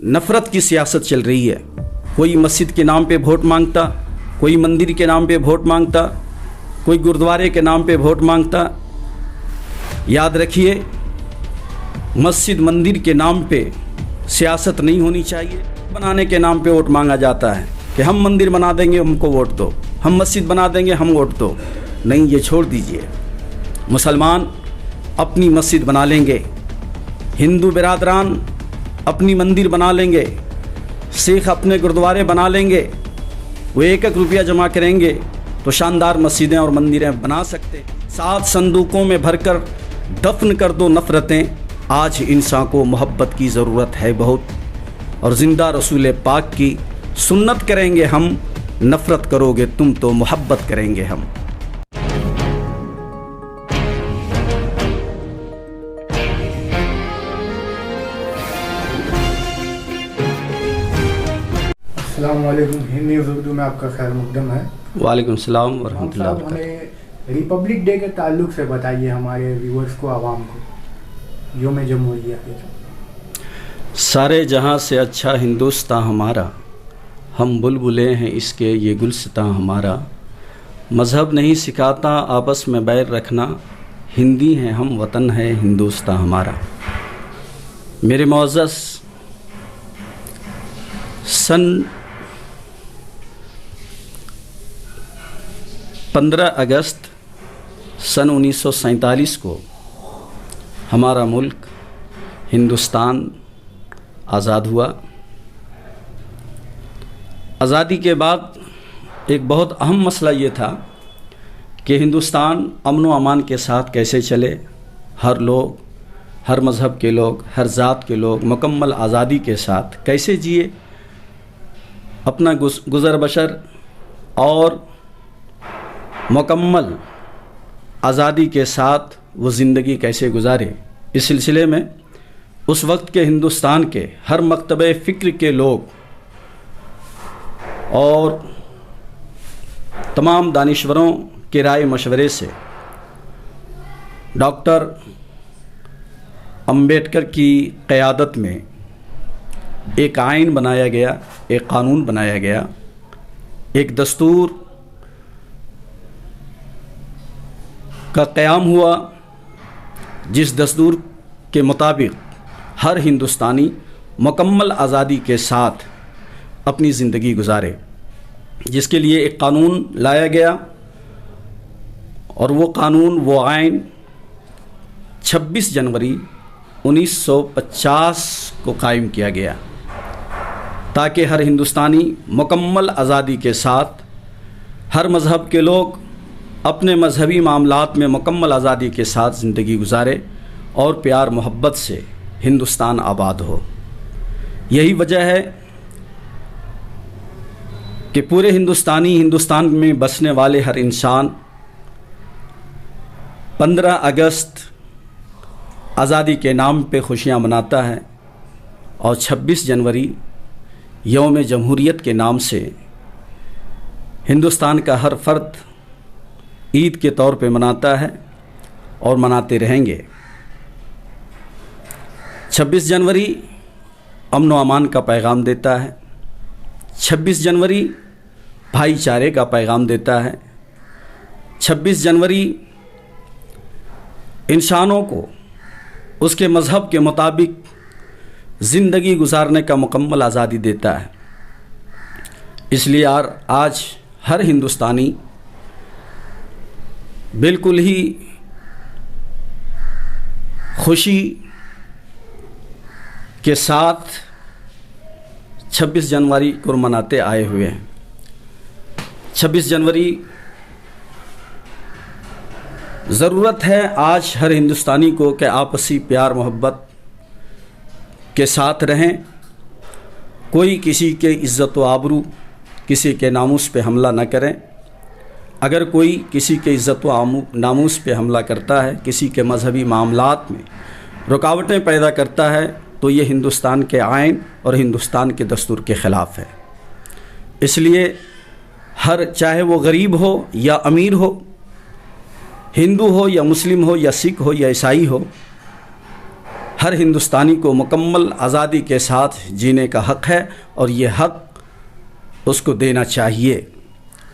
नफ़रत की सियासत चल रही है। कोई मस्जिद के नाम पे वोट मांगता, कोई मंदिर के नाम पे वोट मांगता, कोई गुरुद्वारे के नाम पे वोट मांगता। याद रखिए, मस्जिद मंदिर के नाम पे सियासत नहीं होनी चाहिए। बनाने के नाम पे वोट मांगा जाता है कि हम मंदिर बना देंगे, हमको वोट दो, हम मस्जिद बना देंगे, हम वोट दो। नहीं, ये छोड़ दीजिए। मुसलमान अपनी मस्जिद बना लेंगे, हिंदू बिरादरान अपनी मंदिर बना लेंगे, सिख अपने गुरुद्वारे बना लेंगे। वो एक एक रुपया जमा करेंगे तो शानदार मस्जिदें और मंदिरें बना सकते। 7 संदूकों में भरकर दफन कर दो नफ़रतें। आज इंसान को मोहब्बत की ज़रूरत है बहुत, और ज़िंदा रसूल पाक की सुन्नत करेंगे हम। नफ़रत करोगे तुम तो मोहब्बत करेंगे हम। अस्सलाम वालेकुम। हिंद न्यूज़ उर्दू में आपका खैर मुक़द्दम है। वालेकुम सलाम व रहमतुल्लाह। हमें रिपब्लिक डे के ताल्लुक़ से बताइए हमारे व्यूअर्स को, आवाम को, यौम जमहूरिया के। सारे जहां से अच्छा हिंदुस्तान हमारा, हम बुलबुले हैं इसके ये गुलसितां हमारा। मज़हब नहीं सिखाता आपस में बैर रखना, हिंदी हैं हम वतन है हिंदुस्तान हमारा। मेरे मुअज़्ज़ज़, सन 15 अगस्त सन 1947 को हमारा मुल्क हिंदुस्तान आज़ाद हुआ। आज़ादी के बाद एक बहुत अहम मसला ये था कि हिंदुस्तान अमन व अमान के साथ कैसे चले। हर लोग, हर मज़हब के लोग, हर ज़ात के लोग मुकम्मल आज़ादी के साथ कैसे जिए, अपना गुज़र बशर और मुकम्मल आज़ादी के साथ वो ज़िंदगी कैसे गुजारे। इस सिलसिले में उस वक्त के हिंदुस्तान के हर मकतबे फ़िक्र के लोग और तमाम दानिश्वरों के राय मशवरे से डॉक्टर अंबेडकर की क़यादत में एक आइन बनाया गया, एक क़ानून बनाया गया, एक दस्तूर का क़याम हुआ, जिस दस्तूर के मुताबिक हर हिंदुस्तानी मुकम्मल आज़ादी के साथ अपनी ज़िंदगी गुजारे। जिसके लिए एक क़ानून लाया गया, और वो क़ानून, वो आइन 26 जनवरी 1950 को कायम किया गया, ताकि हर हिंदुस्तानी मुकम्मल आज़ादी के साथ, हर मज़हब के लोग अपने मजहबी मामलात में मुकम्मल आज़ादी के साथ ज़िंदगी गुजारे और प्यार मोहब्बत से हिंदुस्तान आबाद हो। यही वजह है कि पूरे हिंदुस्तान में बसने वाले हर इंसान 15 अगस्त आज़ादी के नाम पे खुशियाँ मनाता है, और 26 जनवरी यौम जमहूरियत के नाम से हिंदुस्तान का हर फ़र्द ईद के तौर पे मनाता है और मनाते रहेंगे। 26 जनवरी अमन व अमान का पैगाम देता है। 26 जनवरी भाईचारे का पैगाम देता है। 26 जनवरी इंसानों को उसके मज़हब के मुताबिक ज़िंदगी गुजारने का मुकम्मल आज़ादी देता है। इसलिए आज हर हिंदुस्तानी बिल्कुल ही खुशी के साथ 26 जनवरी को मनाते आए हुए हैं। 26 जनवरी ज़रूरत है आज हर हिंदुस्तानी को कि आपसी प्यार मोहब्बत के साथ रहें। कोई किसी के इज़्ज़त व आबरू, किसी के नामूस पे हमला न करें। अगर कोई किसी के इज़्ज़त व नामूस पे हमला करता है, किसी के मजहबी मामलात में रुकावटें पैदा करता है, तो ये हिंदुस्तान के आइन और हिंदुस्तान के दस्तूर के ख़िलाफ़ है। इसलिए चाहे वो गरीब हो या अमीर हो, हिंदू हो या मुस्लिम हो या सिख हो या ईसाई हो, हर हिंदुस्तानी को मुकम्मल आज़ादी के साथ जीने का हक़ है और ये हक़ उसको देना चाहिए।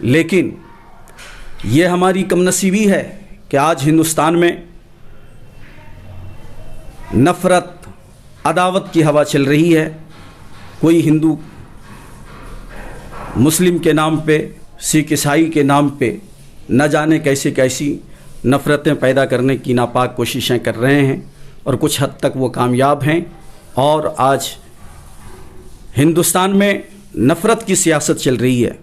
लेकिन ये हमारी कमनसीबी है कि आज हिंदुस्तान में नफ़रत, अदावत की हवा चल रही है। कोई हिंदू मुस्लिम के नाम पे, सिख ईसाई के नाम पे न जाने कैसी कैसी नफ़रतें पैदा करने की नापाक कोशिशें कर रहे हैं और कुछ हद तक वो कामयाब हैं। और आज हिंदुस्तान में नफ़रत की सियासत चल रही है।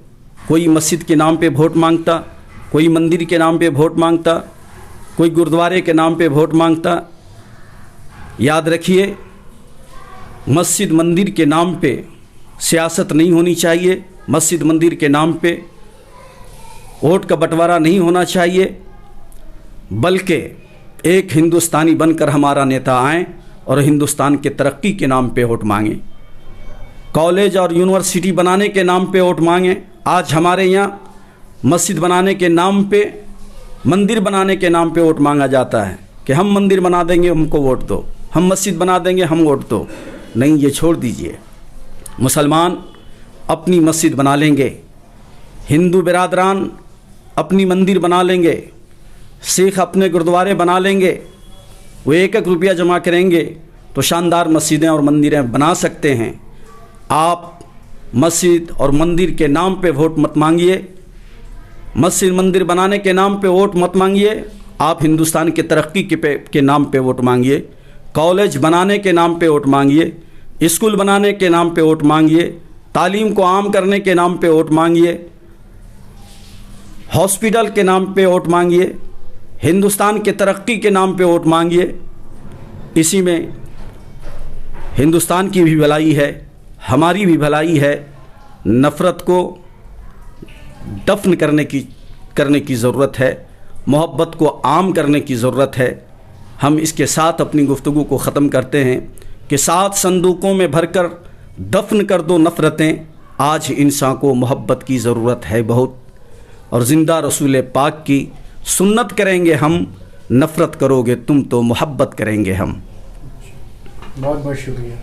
कोई मस्जिद के नाम पे वोट मांगता, कोई मंदिर के नाम पे वोट मांगता, कोई गुरुद्वारे के नाम पे वोट मांगता। याद रखिए, मस्जिद मंदिर के नाम पे सियासत नहीं होनी चाहिए। मस्जिद मंदिर के नाम पे वोट का बंटवारा नहीं होना चाहिए, बल्कि एक हिंदुस्तानी बनकर हमारा नेता आए और हिंदुस्तान के तरक्की के नाम पे वोट मांगे, कॉलेज और यूनिवर्सिटी बनाने के नाम पे वोट मांगे। आज हमारे यहाँ मस्जिद बनाने के नाम पे, मंदिर बनाने के नाम पे वोट मांगा जाता है कि हम मंदिर बना देंगे, हमको वोट दो, हम मस्जिद बना देंगे, हम वोट दो। नहीं, ये छोड़ दीजिए। मुसलमान अपनी मस्जिद बना लेंगे, हिंदू बिरादरान अपनी मंदिर बना लेंगे, सिख अपने गुरुद्वारे बना लेंगे। वो 1-1 रुपया जमा करेंगे तो शानदार मस्जिदें और मंदिरें बना सकते हैं। आप मस्जिद और मंदिर के नाम पे वोट मत मांगिए, मस्जिद मंदिर बनाने के नाम पे वोट मत मांगिए। आप हिंदुस्तान के तरक्की के नाम पे वोट मांगिए, कॉलेज बनाने के नाम पे वोट मांगिए, स्कूल बनाने के नाम पे वोट मांगिए, तालीम को आम करने के नाम पे वोट मांगिए, हॉस्पिटल के नाम पे वोट मांगिए, हिंदुस्तान के तरक्की के नाम पे वोट मांगिए। इसी में हिंदुस्तान की भी भलाई है, हमारी भी भलाई है। नफ़रत को दफन करने की ज़रूरत है, मोहब्बत को आम करने की ज़रूरत है। हम इसके साथ अपनी गुफ्तगू को ख़त्म करते हैं कि 7 संदूकों में भरकर दफन कर दो नफ़रतें। आज इंसान को मोहब्बत की ज़रूरत है बहुत, और ज़िंदा रसूल पाक की सुन्नत करेंगे हम। नफ़रत करोगे तुम तो मोहब्बत करेंगे हम। बहुत बहुत शुक्रिया।